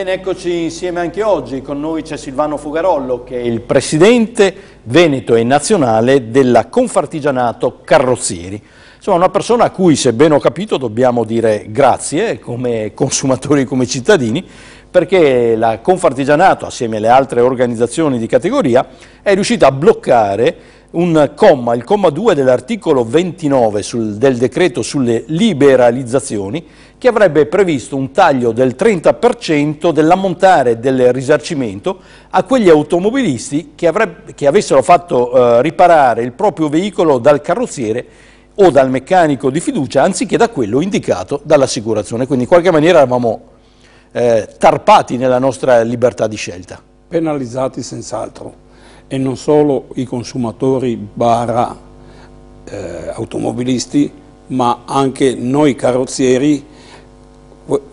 Bene, eccoci insieme anche oggi. Con noi c'è Silvano Fogarollo, che è il presidente veneto e nazionale della Confartigianato Carrozzieri. Insomma, una persona a cui, se ben ho capito, dobbiamo dire grazie come consumatori e come cittadini, perché la Confartigianato, assieme alle altre organizzazioni di categoria, è riuscita a bloccare un comma, il comma 2 dell'articolo 29 del decreto sulle liberalizzazioni, che avrebbe previsto un taglio del 30% dell'ammontare del risarcimento a quegli automobilisti che avessero fatto riparare il proprio veicolo dal carrozziere o dal meccanico di fiducia, anziché da quello indicato dall'assicurazione. Quindi in qualche maniera eravamo tarpati nella nostra libertà di scelta. Penalizzati senz'altro, e non solo i consumatori barra automobilisti, ma anche noi carrozzieri,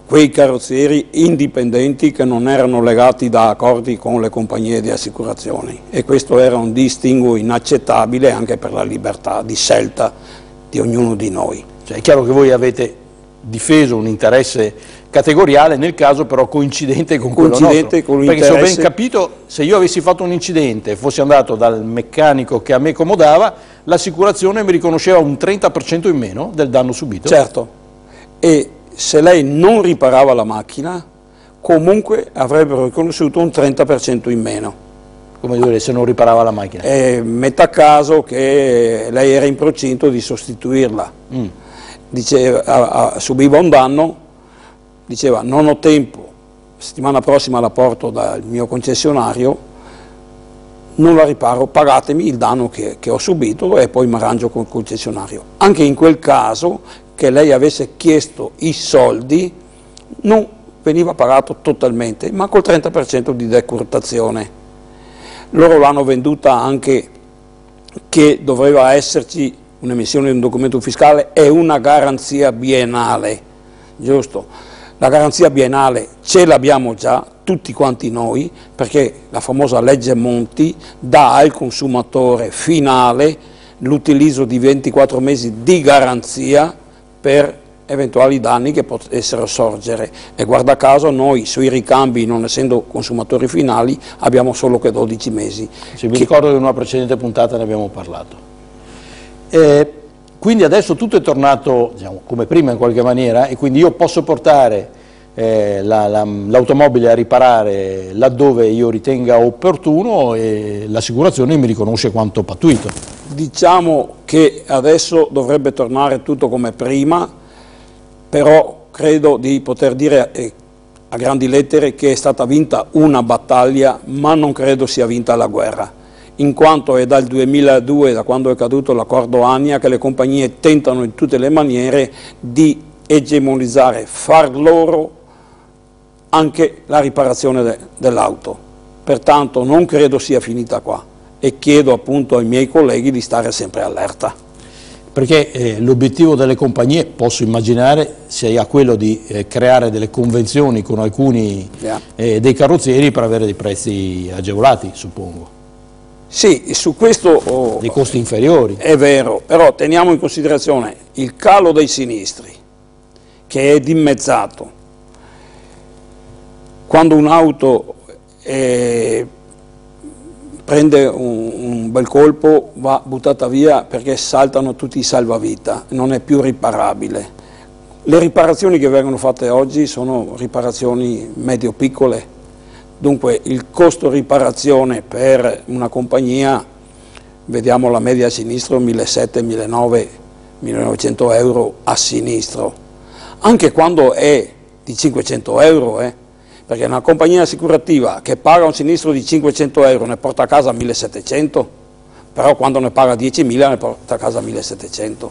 quei carrozzieri indipendenti che non erano legati da accordi con le compagnie di assicurazioni, e questo era un distinguo inaccettabile anche per la libertà di scelta di ognuno di noi. Cioè, è chiaro che voi avete difeso un interesse categoriale, nel caso però coincidente con quello nostro, perché se ho ben capito, se io avessi fatto un incidente e fossi andato dal meccanico che a me comodava, l'assicurazione mi riconosceva un 30% in meno del danno subito. Certo, e se lei non riparava la macchina, comunque avrebbero riconosciuto un 30% in meno. Come dire, se non riparava la macchina? Metà caso che lei era in procinto di sostituirla. Diceva, subiva un danno, diceva non ho tempo, settimana prossima la porto dal mio concessionario, non la riparo, pagatemi il danno che ho subito e poi mi arrangio con il concessionario. Anche in quel caso che lei avesse chiesto i soldi, non veniva pagato totalmente, ma col 30% di decurtazione. Loro l'hanno venduta anche che doveva esserci un'emissione di un documento fiscale e una garanzia biennale, giusto? La garanzia biennale ce l'abbiamo già, tutti quanti noi, perché la famosa legge Monti dà al consumatore finale l'utilizzo di 24 mesi di garanzia per eventuali danni che potessero sorgere, e guarda caso noi sui ricambi, non essendo consumatori finali, abbiamo solo che 12 mesi. Sì, mi ricordo che in una precedente puntata ne abbiamo parlato. Quindi adesso tutto è tornato, diciamo, come prima in qualche maniera, e quindi io posso portare l'automobile a riparare laddove io ritenga opportuno e l'assicurazione mi riconosce quanto pattuito. Diciamo che adesso dovrebbe tornare tutto come prima, però credo di poter dire a grandi lettere che è stata vinta una battaglia, ma non credo sia vinta la guerra, in quanto è dal 2002, da quando è caduto l'accordo ANIA, che le compagnie tentano in tutte le maniere di egemonizzare, far loro anche la riparazione dell'auto. Pertanto non credo sia finita qua, e chiedo appunto ai miei colleghi di stare sempre allerta. Perché l'obiettivo delle compagnie, posso immaginare, sia quello di creare delle convenzioni con alcuni dei carrozzieri per avere dei prezzi agevolati, suppongo. Sì, su questo dei costi inferiori. È vero, però teniamo in considerazione il calo dei sinistri, che è dimezzato. Quando un'auto prende un bel colpo, va buttata via perché saltano tutti i salvavita, non è più riparabile. Le riparazioni che vengono fatte oggi sono riparazioni medio-piccole, dunque il costo riparazione per una compagnia, vediamo la media a sinistro, 1.700, 1.900, 1.900 euro a sinistro, anche quando è di 500 euro, perché una compagnia assicurativa che paga un sinistro di 500 euro ne porta a casa 1.700, però quando ne paga 10.000 ne porta a casa 1.700.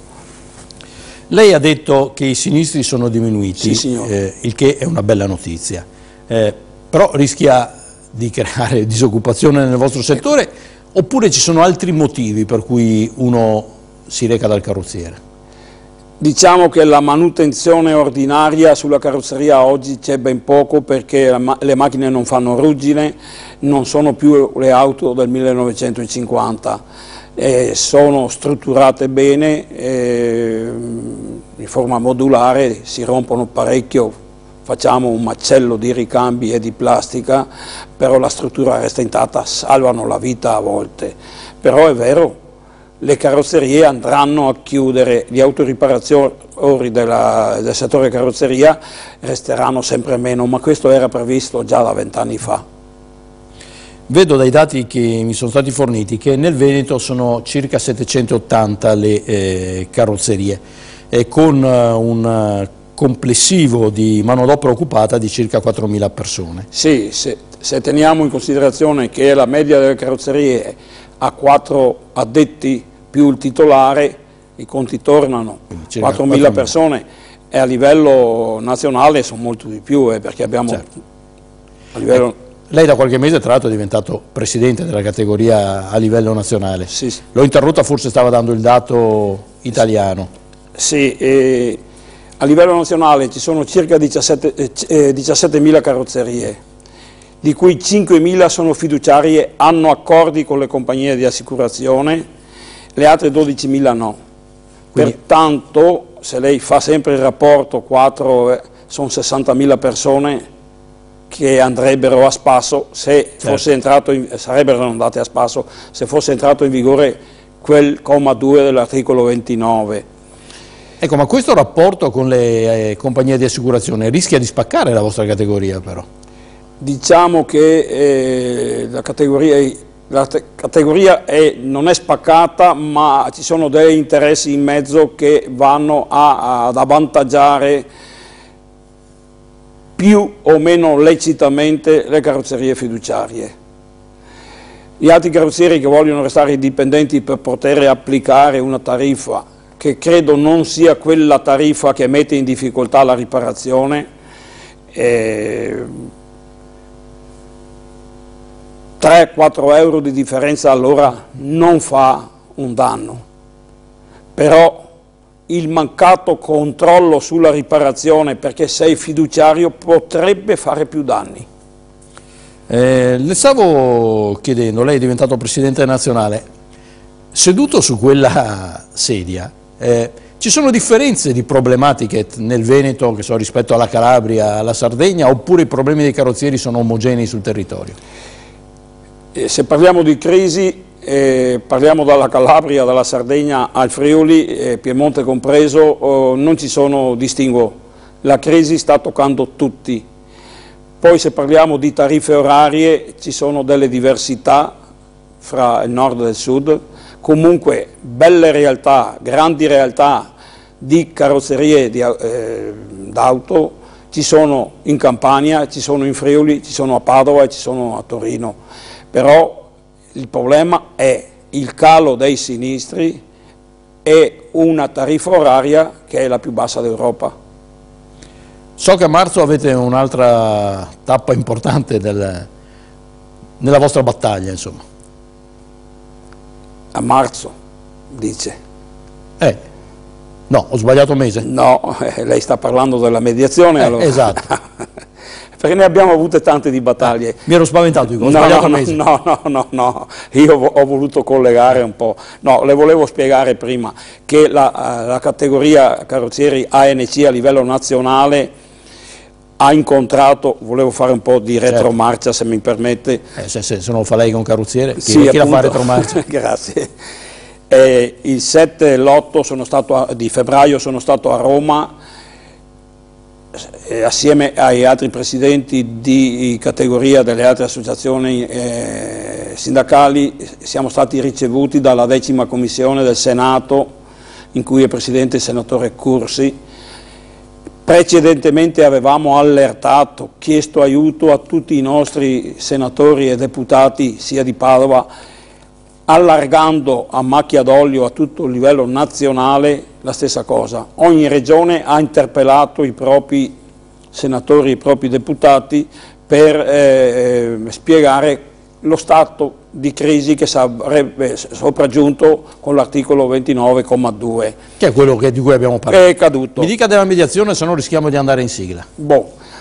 Lei ha detto che i sinistri sono diminuiti, sì, signor. Il che è una bella notizia, però rischia di creare disoccupazione nel vostro settore, oppure ci sono altri motivi per cui uno si reca dal carrozziere? Diciamo che la manutenzione ordinaria sulla carrozzeria oggi c'è ben poco, perché le macchine non fanno ruggine, non sono più le auto del 1950, sono strutturate bene, in forma modulare, si rompono parecchio facciamo un macello di ricambi e di plastica, però la struttura resta intatta, salvano la vita a volte. Però è vero, le carrozzerie andranno a chiudere, gli autoriparatori del settore carrozzeria resteranno sempre meno, ma questo era previsto già da 20 anni fa. Vedo dai dati che mi sono stati forniti che nel Veneto sono circa 780 le carrozzerie, con un complessivo di manodopera occupata di circa 4.000 persone. Sì, se teniamo in considerazione che la media delle carrozzerie ha 4 addetti più il titolare, i conti tornano, 4.000 persone, e a livello nazionale sono molto di più, perché abbiamo... Certo. A livello... Lei da qualche mese tra l'altro è diventato presidente della categoria a livello nazionale. Sì. L'ho interrotta, forse stava dando il dato italiano. Sì, a livello nazionale ci sono circa 17.000 carrozzerie, di cui 5.000 sono fiduciarie, hanno accordi con le compagnie di assicurazione, le altre 12.000 no. Quindi... Pertanto, se lei fa sempre il rapporto 4, sono 60.000 persone che andrebbero a spasso, se fosse entrato sarebbero andate a spasso se fosse entrato in vigore quel comma 2 dell'articolo 29. Ecco, ma questo rapporto con le compagnie di assicurazione rischia di spaccare la vostra categoria però? Diciamo che la categoria non è spaccata, ma ci sono degli interessi in mezzo che vanno ad avvantaggiare più o meno lecitamente le carrozzerie fiduciarie. Gli altri carrozzieri che vogliono restare indipendenti per poter applicare una tariffa che credo non sia quella tariffa che mette in difficoltà la riparazione, 3-4 euro di differenza all'ora non fa un danno, però il mancato controllo sulla riparazione, perché sei fiduciario, potrebbe fare più danni. Le stavo chiedendo, lei è diventato presidente nazionale, seduto su quella sedia, ci sono differenze di problematiche nel Veneto, che so, rispetto alla Calabria, alla Sardegna, oppure i problemi dei carrozzieri sono omogenei sul territorio? Se parliamo di crisi, parliamo dalla Calabria, dalla Sardegna al Friuli, Piemonte compreso, non ci sono distinguo, la crisi sta toccando tutti. Poi se parliamo di tariffe orarie ci sono delle diversità fra il nord e il sud, comunque belle realtà, grandi realtà di carrozzerie d'auto ci sono in Campania, ci sono in Friuli, ci sono a Padova e ci sono a Torino, però il problema è il calo dei sinistri e una tariffa oraria che è la più bassa d'Europa. So che a marzo avete un'altra tappa importante nella vostra battaglia, insomma. A marzo, dice. No, ho sbagliato mese? No, lei sta parlando della mediazione allora. Esatto. Perché ne abbiamo avute tante di battaglie. Mi ero spaventato, dico, ho sbagliato mese. No, io ho voluto collegare un po'. No, le volevo spiegare prima che la categoria carrozzieri ANC a livello nazionale ha incontrato, volevo fare un po' di retromarcia, se mi permette. Se non lo fa lei con carrozziere, sì, chi la fa retromarcia? Grazie. Il 7 e l'8 di febbraio sono stato a Roma, assieme ai altri presidenti di categoria delle altre associazioni sindacali. Siamo stati ricevuti dalla 10ª commissione del Senato, in cui è presidente il senatore Cursi. Precedentemente avevamo allertato, chiesto aiuto a tutti i nostri senatori e deputati, sia di Padova, allargando a macchia d'olio a tutto il livello nazionale la stessa cosa. Ogni regione ha interpellato i propri senatori, i propri deputati per spiegare lo stato di crisi che sarebbe sopraggiunto con l'articolo 29,2. Che è quello di cui abbiamo parlato. Che è caduto. Mi dica della mediazione, se no rischiamo di andare in sigla.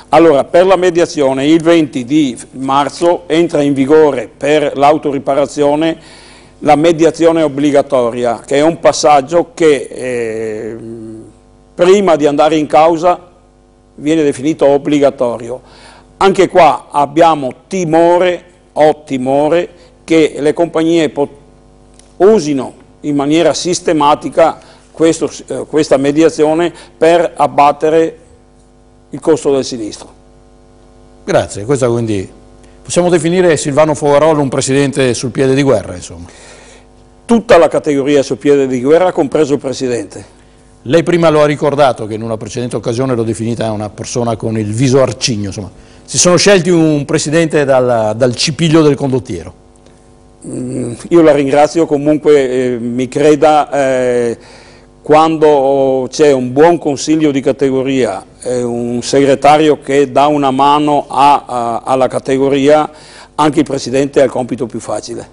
Allora, per la mediazione il 20 di marzo entra in vigore per l'autoriparazione la mediazione obbligatoria, che è un passaggio che prima di andare in causa viene definito obbligatorio. Anche qua abbiamo timore, ho timore, che le compagnie usino in maniera sistematica questa mediazione per abbattere il costo del sinistro. Grazie, questa quindi possiamo definire Silvano Fogarollo un presidente sul piede di guerra, insomma. Tutta la categoria sul piede di guerra, compreso il presidente. Lei prima lo ha ricordato che in una precedente occasione l'ho definita una persona con il viso arcigno, insomma. Si sono scelti un presidente dal cipiglio del condottiero. Io la ringrazio, comunque mi creda, quando c'è un buon consiglio di categoria, un segretario che dà una mano alla categoria, anche il presidente ha il compito più facile.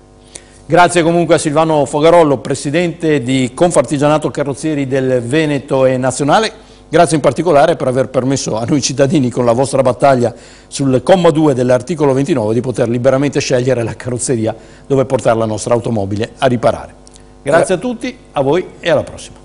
Grazie comunque a Silvano Fogarollo, presidente di Confartigianato Carrozzieri del Veneto e Nazionale. Grazie in particolare per aver permesso a noi cittadini, con la vostra battaglia sul comma 2 dell'articolo 29, di poter liberamente scegliere la carrozzeria dove portare la nostra automobile a riparare. Grazie a tutti, a voi e alla prossima.